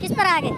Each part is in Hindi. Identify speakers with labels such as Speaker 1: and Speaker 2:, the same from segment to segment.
Speaker 1: किस पर आ गए?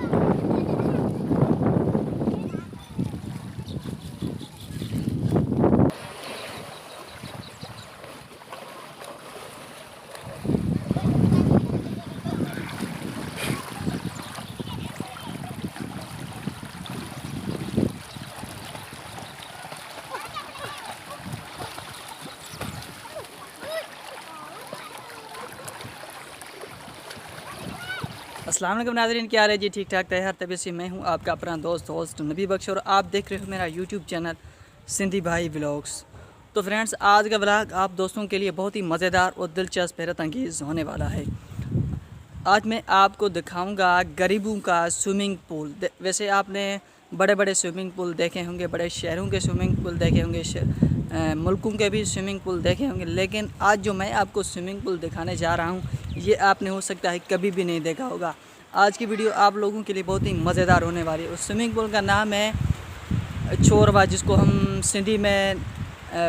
Speaker 2: अस्सलाम वालेकुम नाज़रीन, क्या हाल है जी? ठीक ठाक तैयार तबीयत से मैं हूं आपका अपना दोस्त नबी बख्श और आप देख रहे हो मेरा यूट्यूब चैनल सिंधी भाई व्लॉग्स। तो फ्रेंड्स, आज का व्लॉग आप दोस्तों के लिए बहुत ही मज़ेदार और दिलचस्प हैरत अंगेज़ होने वाला है। आज मैं आपको दिखाऊंगा गरीबों का स्विमिंग पूल। वैसे आपने बड़े बड़े स्विमिंग पूल देखे होंगे, बड़े शहरों के स्विमिंग पूल देखे होंगे, मुल्कों के भी स्विमिंग पूल देखे होंगे, लेकिन आज जो मैं आपको स्विमिंग पूल दिखाने जा रहा हूँ ये आपने हो सकता है कभी भी नहीं देखा होगा। आज की वीडियो आप लोगों के लिए बहुत ही मज़ेदार होने वाली है। उस स्विमिंग पूल का नाम है छोरवा, जिसको हम सिंधी में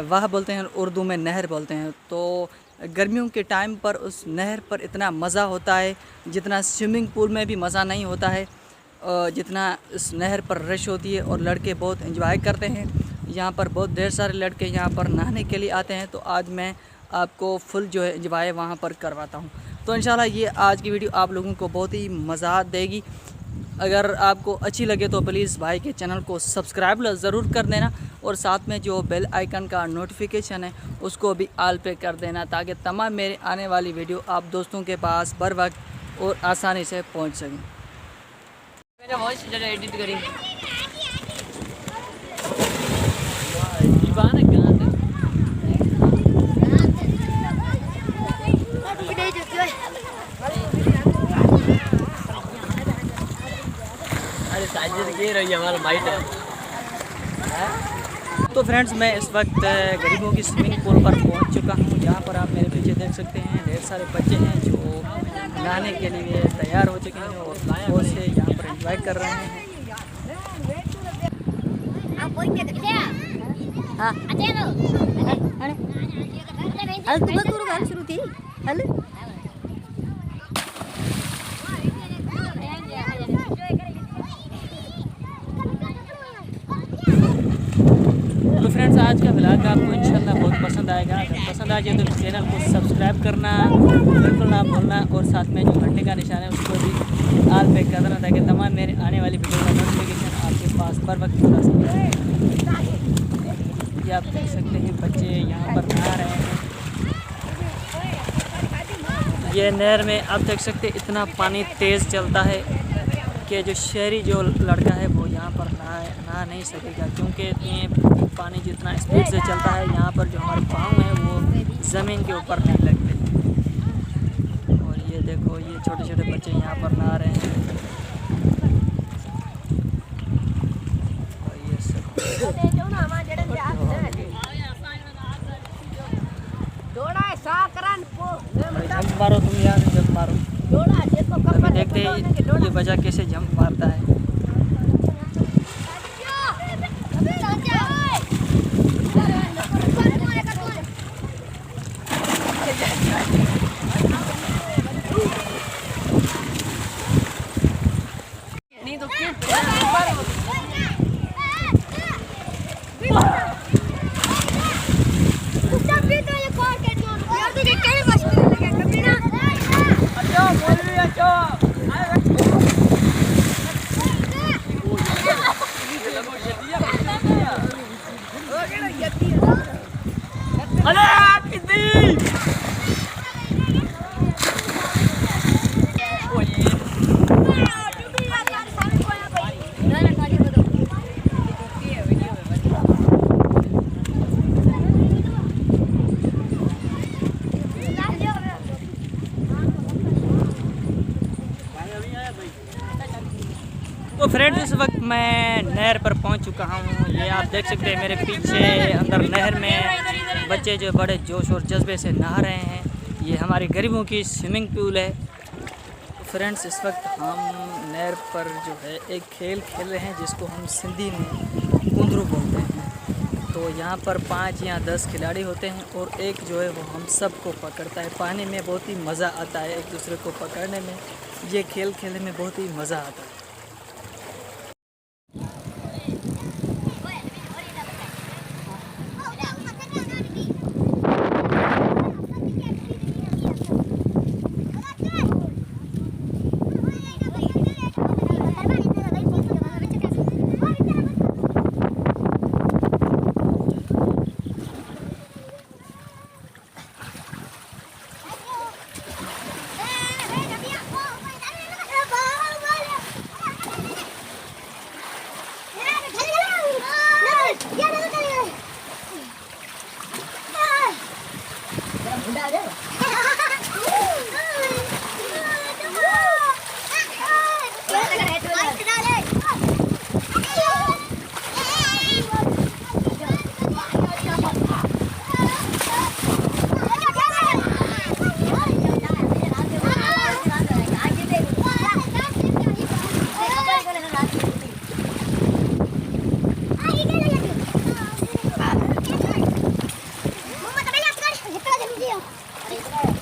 Speaker 2: वाह बोलते हैं, उर्दू में नहर बोलते हैं। तो गर्मियों के टाइम पर उस नहर पर इतना मज़ा होता है जितना स्विमिंग पूल में भी मज़ा नहीं होता है, जितना इस नहर पर रश होती है और लड़के बहुत एंजॉय करते हैं। यहाँ पर बहुत ढेर सारे लड़के यहाँ पर नहाने के लिए आते हैं। तो आज मैं आपको फुल जो है एंजॉय वहाँ पर करवाता हूँ। तो इंशाल्लाह ये आज की वीडियो आप लोगों को बहुत ही मज़ा देगी। अगर आपको अच्छी लगे तो प्लीज़ भाई के चैनल को सब्सक्राइब ज़रूर कर देना और साथ में जो बेल आइकन का नोटिफिकेशन है उसको भी ऑल पे कर देना, ताकि तमाम मेरे आने वाली वीडियो आप दोस्तों के पास बर वक्त और आसानी से पहुँच सकें। मेरा वॉइस एडिट करें तो फ्रेंड्स, मैं इस वक्त गरीबों की स्विमिंग पूल पर पहुंच चुका हूं। यहाँ पर आप मेरे पीछे देख सकते हैं ढेर सारे बच्चे हैं जो नहाने के लिए तैयार हो चुके हैं और बहुत से यहाँ पर एंजॉय कर रहे हैं। तो फ्रेंड्स, आज का व्लॉग आपको इंशाल्लाह बहुत पसंद आएगा। अगर पसंद आ जाए तो चैनल को सब्सक्राइब करना बिल्कुल ना भूलना और साथ में जो घंटे का निशान है उसको भी ऑल पे कर देना, ताकि तमाम मेरे आने वाली वीडियो का नोटिफिकेशन आपके पास पर वक्त पहुँचा सके। ये आप देख सकते हैं बच्चे यहाँ पर नहा रहे हैं। ये नहर में आप देख सकते हैं इतना पानी तेज़ चलता है कि जो शहरी जो लड़का है वो यहाँ पर नहा नहीं सकेगा, क्योंकि ये पानी जितना स्पीड से चलता है यहाँ पर जो हमारे पाँव हैं वो ज़मीन के ऊपर नहीं लगते। और ये देखो, ये छोटे छोटे बच्चे यहाँ पर नहा रहे हैं। और ये सब जंप मारो, तुम यहाँ से जंप मारो। अभी देखते हैं ये बच्चा कैसे जंप मारता है। तो फ्रेंड्स, इस वक्त मैं नहर पर पहुंच चुका हूं। ये आप देख सकते हैं मेरे पीछे अंदर नहर में बच्चे जो बड़े जोश और जज्बे से नहा रहे हैं। ये हमारे गरीबों की स्विमिंग पूल है। तो फ्रेंड्स इस वक्त हम नहर पर जो है एक खेल खेल रहे हैं जिसको हम सिंधी में कुंदरू बोलते हैं। तो यहाँ पर 5 या 10 खिलाड़ी होते हैं और एक जो है वो हम सबको पकड़ता है। पानी में बहुत ही मज़ा आता है एक दूसरे को पकड़ने में। ये खेल खेलने में बहुत ही मज़ा आता है।
Speaker 1: Thank you.